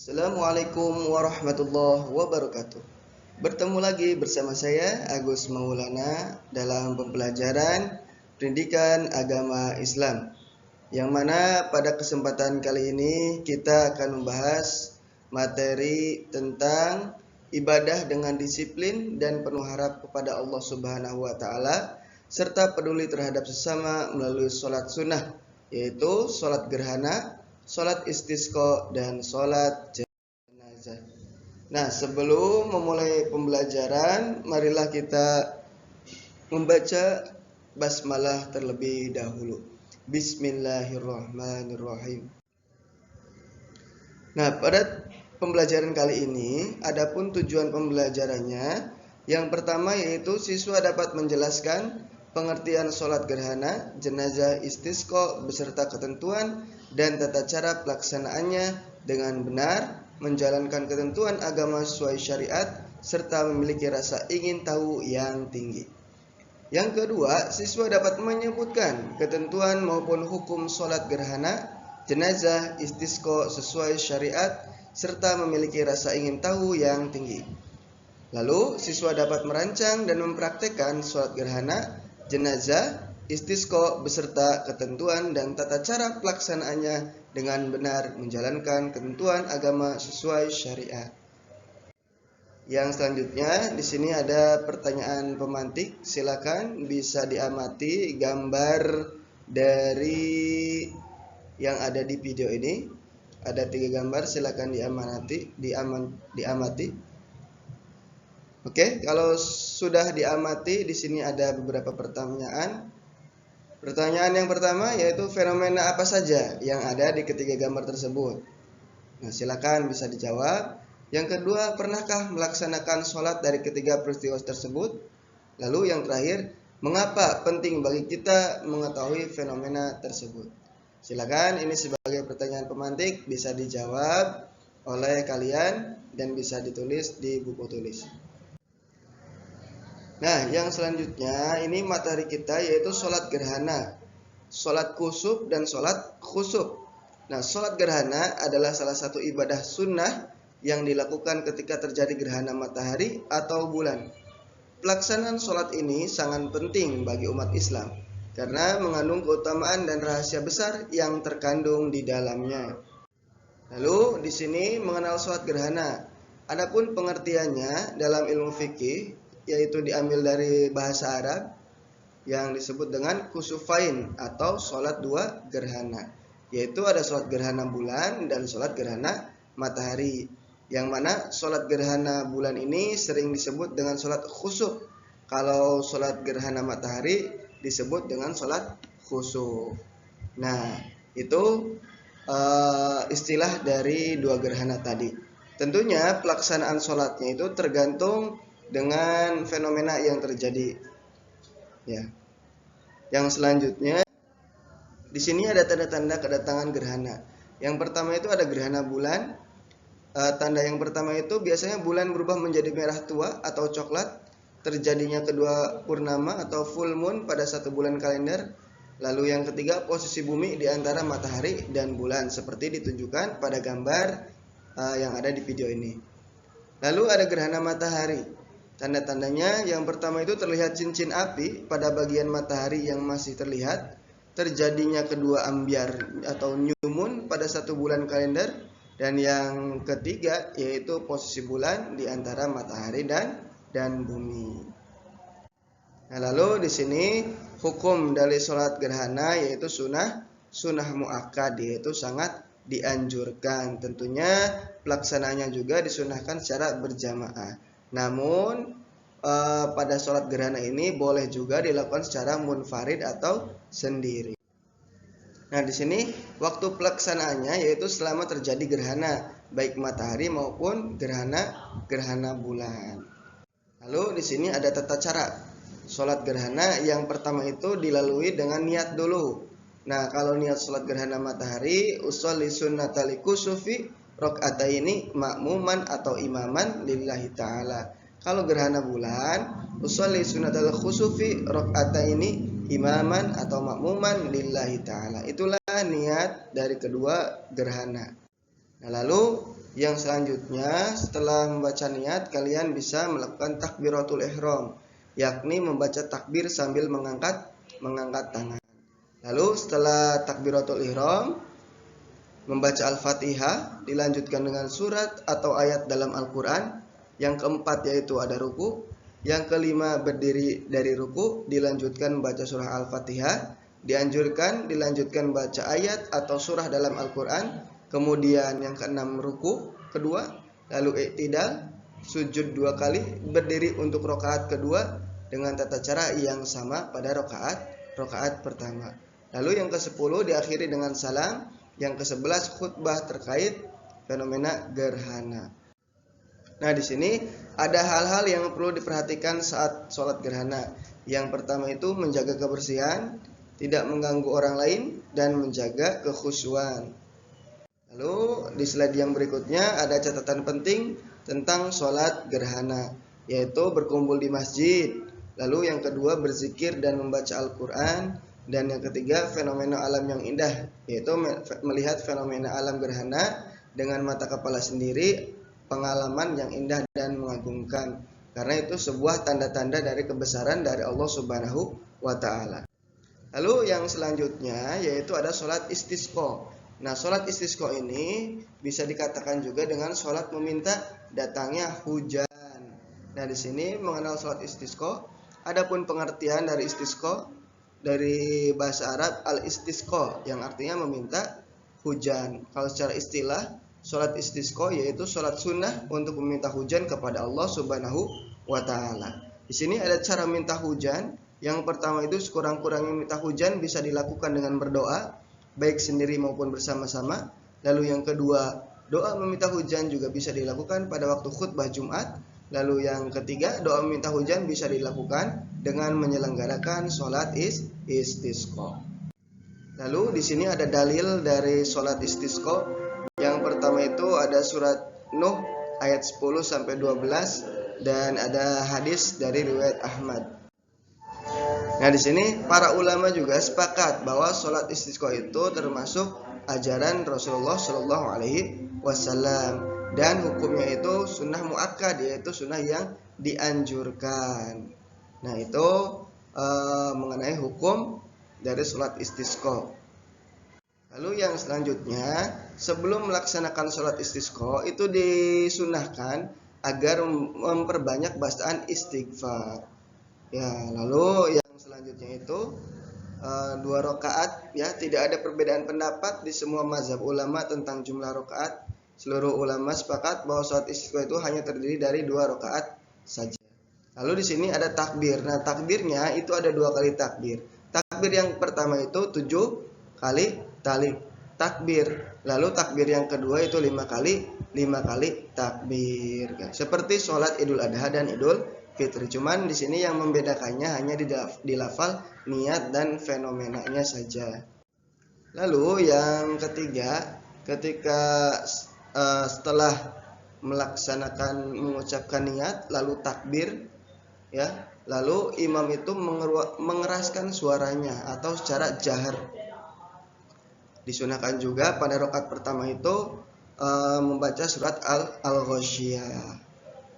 Assalamualaikum warahmatullahi wabarakatuh. Bertemu lagi bersama saya Agus Maulana dalam pembelajaran Pendidikan Agama Islam, yang mana pada kesempatan kali ini kita akan membahas materi tentang ibadah dengan disiplin dan penuh harap kepada Allah Subhanahu wa taala serta peduli terhadap sesama melalui sholat sunnah, yaitu sholat gerhana, sholat istisqa, dan sholat jenazah. Nah, sebelum memulai pembelajaran, marilah kita membaca basmalah terlebih dahulu. Bismillahirrahmanirrahim. Nah, pada pembelajaran kali ini, adapun tujuan pembelajarannya, yang pertama yaitu siswa dapat menjelaskan pengertian sholat gerhana, jenazah, istisqa beserta ketentuan dan tata cara pelaksanaannya dengan benar, menjalankan ketentuan agama sesuai syariat, serta memiliki rasa ingin tahu yang tinggi. Yang kedua, siswa dapat menyebutkan ketentuan maupun hukum sholat gerhana, jenazah, istisqa sesuai syariat, serta memiliki rasa ingin tahu yang tinggi. Lalu, siswa dapat merancang dan mempraktekkan sholat gerhana, jenazah, istisqa beserta ketentuan dan tata cara pelaksanaannya dengan benar, menjalankan ketentuan agama sesuai syariat. Yang selanjutnya di sini ada pertanyaan pemantik. Silakan bisa diamati gambar dari yang ada di video ini. Ada 3 gambar, silakan diamati. Oke, kalau sudah diamati, di sini ada beberapa pertanyaan. Pertanyaan yang pertama yaitu fenomena apa saja yang ada di ketiga gambar tersebut. Nah, silakan bisa dijawab. Yang kedua, pernahkah melaksanakan sholat dari ketiga peristiwa tersebut? Lalu yang terakhir, mengapa penting bagi kita mengetahui fenomena tersebut? Silakan, ini sebagai pertanyaan pemantik, bisa dijawab oleh kalian dan bisa ditulis di buku tulis. Nah, yang selanjutnya ini materi kita yaitu sholat gerhana, sholat kusuf dan sholat khusuf. Nah, sholat gerhana adalah salah satu ibadah sunnah yang dilakukan ketika terjadi gerhana matahari atau bulan. Pelaksanaan sholat ini sangat penting bagi umat Islam karena mengandung keutamaan dan rahasia besar yang terkandung di dalamnya. Lalu di sini mengenal sholat gerhana. Adapun pengertiannya dalam ilmu fikih yaitu diambil dari bahasa Arab yang disebut dengan kusufain atau sholat 2 gerhana, yaitu ada sholat gerhana bulan dan sholat gerhana matahari, yang mana sholat gerhana bulan ini sering disebut dengan sholat khusuf. Kalau sholat gerhana matahari disebut dengan sholat khusuf. Nah, itu istilah dari 2 gerhana tadi. Tentunya pelaksanaan sholatnya itu tergantung dengan fenomena yang terjadi. Ya. Yang selanjutnya di sini ada tanda-tanda kedatangan gerhana. Yang pertama itu ada gerhana bulan. Tanda yang pertama itu biasanya bulan berubah menjadi merah tua atau coklat, terjadinya kedua purnama atau full moon pada 1 bulan kalender. Lalu yang ketiga, posisi bumi di antara matahari dan bulan seperti ditunjukkan pada gambar yang ada di video ini. Lalu ada gerhana matahari. Tanda-tandanya yang pertama itu terlihat cincin api pada bagian matahari yang masih terlihat, terjadinya kedua ambyar atau new moon pada 1 bulan kalender, dan yang ketiga yaitu posisi bulan di antara matahari dan bumi. Nah, lalu di sini hukum dari sholat gerhana yaitu sunnah muakkad, yaitu sangat dianjurkan. Tentunya pelaksananya juga disunahkan secara berjamaah. Namun pada sholat gerhana ini boleh juga dilakukan secara munfarid atau sendiri. Nah, di sini waktu pelaksanaannya yaitu selama terjadi gerhana, baik matahari maupun gerhana bulan. Lalu di sini ada tata cara sholat gerhana. Yang pertama itu dilalui dengan niat dulu. Nah, kalau niat sholat gerhana matahari, usolli sunnatali kusufi rakaataini makmuman atau imaman lillahi ta'ala. Kalau gerhana bulan, usolli sunnatal khusufi rakaataini imaman atau makmuman lillahi ta'ala. Itulah niat dari kedua gerhana. Nah, lalu Yang selanjutnya, setelah membaca niat, kalian bisa melakukan takbiratul ihram, yakni membaca takbir sambil mengangkat tangan. Lalu setelah takbiratul ihram, membaca Al-Fatihah, dilanjutkan dengan surat atau ayat dalam Al-Quran. Yang keempat yaitu ada ruku. Yang kelima berdiri dari ruku, dilanjutkan baca surah Al-Fatihah. Dianjurkan dilanjutkan baca ayat atau surah dalam Al-Quran. Kemudian yang keenam ruku kedua, lalu i'tidal, sujud 2 kali, berdiri untuk rakaat kedua dengan tata cara yang sama pada rakaat pertama. Lalu yang ke-10 diakhiri dengan salam. Yang ke-11 khutbah terkait fenomena gerhana. Nah, di sini ada hal-hal yang perlu diperhatikan saat sholat gerhana. Yang pertama itu menjaga kebersihan, tidak mengganggu orang lain, dan menjaga kekhusyuan. Lalu di slide yang berikutnya ada catatan penting tentang sholat gerhana, yaitu berkumpul di masjid. Lalu yang kedua berzikir dan membaca Al-Quran. Dan yang ketiga fenomena alam yang indah, yaitu melihat fenomena alam gerhana dengan mata kepala sendiri, pengalaman yang indah dan mengagumkan. Karena itu sebuah tanda-tanda dari kebesaran dari Allah Subhanahu wa Ta'ala. Lalu yang selanjutnya yaitu ada sholat istisqa. Nah, sholat istisqa ini bisa dikatakan juga dengan sholat meminta datangnya hujan. Nah, di sini mengenal sholat istisqa. Adapun pengertian dari istisqa dari bahasa Arab al-istisqa yang artinya meminta hujan. Kalau secara istilah, sholat istisqa yaitu sholat sunnah untuk meminta hujan kepada Allah Subhanahu wa Ta'ala. Di sini ada cara minta hujan. Yang pertama itu sekurang-kurangnya minta hujan bisa dilakukan dengan berdoa, baik sendiri maupun bersama-sama. Lalu yang kedua, doa meminta hujan juga bisa dilakukan pada waktu khutbah Jumat. Lalu yang ketiga, doa meminta hujan bisa dilakukan dengan menyelenggarakan sholat istisqa. Lalu di sini ada dalil dari sholat istisqa. Yang pertama itu ada surat Nuh ayat 10 sampai 12 dan ada hadis dari riwayat Ahmad. Nah, di sini para ulama juga sepakat bahwa sholat istisqa itu termasuk ajaran Rasulullah Shallallahu Alaihi Wasallam dan hukumnya itu sunnah muakkad, yaitu sunnah yang dianjurkan. Nah, itu mengenai hukum dari sholat istisqa. Lalu yang selanjutnya, sebelum melaksanakan sholat istisqa itu disunnahkan agar memperbanyak bacaan istighfar. Ya, lalu yang selanjutnya itu 2 rakaat, ya, tidak ada perbedaan pendapat di semua mazhab ulama tentang jumlah rakaat. Seluruh ulama sepakat bahwa sholat istisqa itu hanya terdiri dari 2 rakaat saja. Lalu di sini ada takbir. Nah, takbirnya itu ada 2 kali takbir. Takbir yang pertama itu 7 kali takbir. Lalu takbir yang kedua itu 5 kali takbir. Seperti sholat Idul Adha dan Idul Fitri. Cuman di sini yang membedakannya hanya di lafal niat dan fenomenanya saja. Lalu yang ketiga, ketika setelah melaksanakan mengucapkan niat lalu takbir, ya, lalu imam itu mengeraskan suaranya atau secara jahar. Disunahkan juga pada rakaat pertama itu membaca surat Al-Ghasyiyah.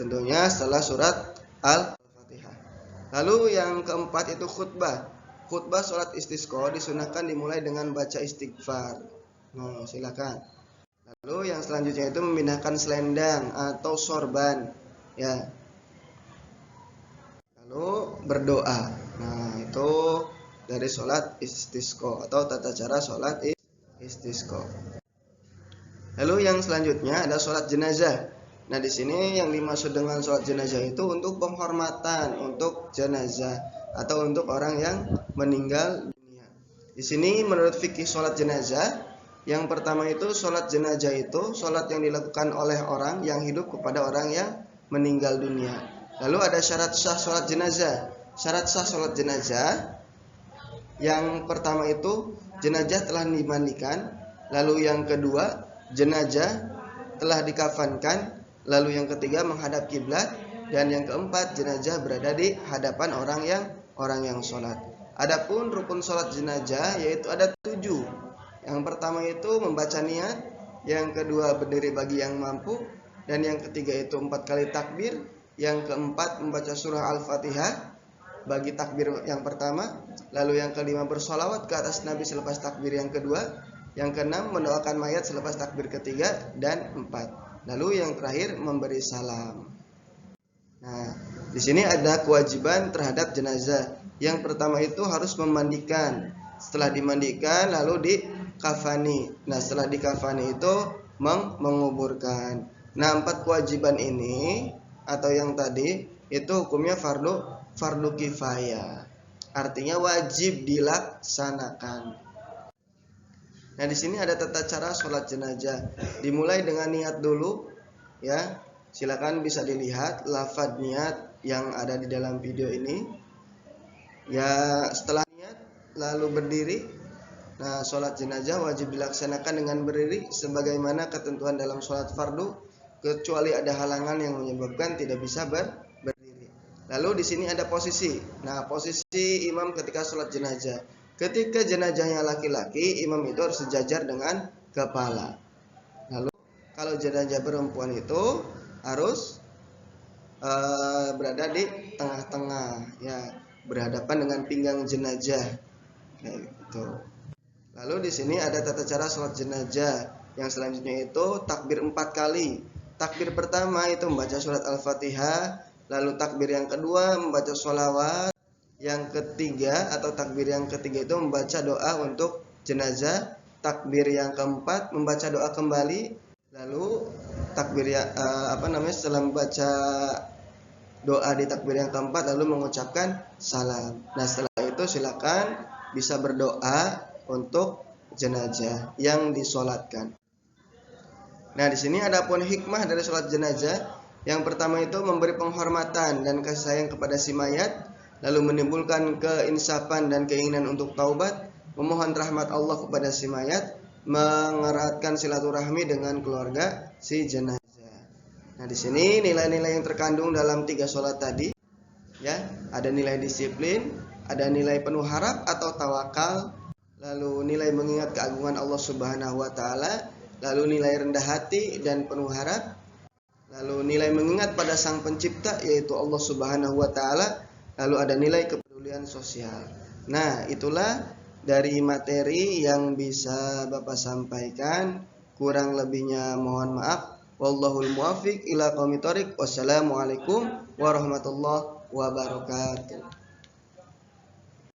Tentunya setelah surat Al-Fatihah. Lalu yang keempat itu khutbah. Khutbah sholat istisqa disunahkan dimulai dengan baca istighfar. Nah, silakan. Lalu yang selanjutnya itu memindahkan selendang atau sorban, ya. Lalu berdoa. Nah, itu dari sholat istisqa atau tata cara sholat istisqa. Lalu yang selanjutnya ada sholat jenazah. Nah, di sini yang dimaksud dengan sholat jenazah itu untuk penghormatan untuk jenazah atau untuk orang yang meninggal dunia. Di sini menurut fikih sholat jenazah, yang pertama itu sholat jenazah itu sholat yang dilakukan oleh orang yang hidup kepada orang yang meninggal dunia. Lalu ada syarat sah sholat jenazah. Syarat sah sholat jenazah yang pertama itu jenazah telah dimandikan. Lalu yang kedua jenazah telah dikafankan. Lalu yang ketiga menghadap kiblat, dan yang keempat jenazah berada di hadapan orang yang sholat. Adapun rukun sholat jenazah yaitu ada 7. Yang pertama itu membaca niat, yang kedua berdiri bagi yang mampu, dan yang ketiga itu 4 kali takbir, yang keempat membaca surah Al-Fatihah bagi takbir yang pertama, lalu yang kelima bersolawat ke atas Nabi selepas takbir yang kedua, yang keenam mendoakan mayat selepas takbir ketiga, dan 4. Lalu yang terakhir memberi salam. Nah, di sini ada kewajiban terhadap jenazah. Yang pertama itu harus memandikan. Setelah dimandikan lalu dikafani. Nah, setelah dikafani itu menguburkan. Nah, 4 kewajiban ini atau yang tadi itu hukumnya fardu kifayah. Artinya wajib dilaksanakan. Nah, di sini ada tata cara sholat jenazah. Dimulai dengan niat dulu, ya. Silakan bisa dilihat lafaz niat yang ada di dalam video ini. Ya, setelah niat lalu berdiri. Nah, sholat jenazah wajib dilaksanakan dengan berdiri sebagaimana ketentuan dalam sholat fardu, kecuali ada halangan yang menyebabkan tidak bisa berdiri. Lalu di sini ada posisi. Nah, posisi imam ketika sholat jenazah. Ketika jenazahnya laki-laki, imam itu harus sejajar dengan kepala. Lalu kalau jenazah perempuan itu harus berada di tengah-tengah, ya, berhadapan dengan pinggang jenazah, kayak gitu. Lalu di sini ada tata cara sholat jenazah. Yang selanjutnya itu takbir 4 kali. Takbir pertama itu membaca surat Al-Fatihah, lalu takbir yang kedua membaca sholawat, yang ketiga atau takbir yang ketiga itu membaca doa untuk jenazah, takbir yang keempat membaca doa kembali, lalu takbir setelah membaca doa di takbir yang keempat lalu mengucapkan salam. Nah, setelah itu silakan bisa berdoa untuk jenazah yang disolatkan. Nah, di sini ada pun hikmah dari sholat jenazah. Yang pertama itu memberi penghormatan dan kasih sayang kepada si mayat, lalu menimbulkan keinsapan dan keinginan untuk taubat, memohon rahmat Allah kepada si mayat, mengeratkan silaturahmi dengan keluarga si jenazah. Nah, di sini nilai-nilai yang terkandung dalam 3 sholat tadi, ya, ada nilai disiplin, ada nilai penuh harap atau tawakal, lalu nilai mengingat keagungan Allah Subhanahu wa taala, lalu nilai rendah hati dan penuh harap, lalu nilai mengingat pada Sang Pencipta yaitu Allah Subhanahu wa taala, lalu ada nilai kepedulian sosial. Nah, itulah dari materi yang bisa Bapak sampaikan. Kurang lebihnya mohon maaf. Wallahul muwaffiq ila aqwamit thoriq. Wassalamualaikum warahmatullahi wabarakatuh.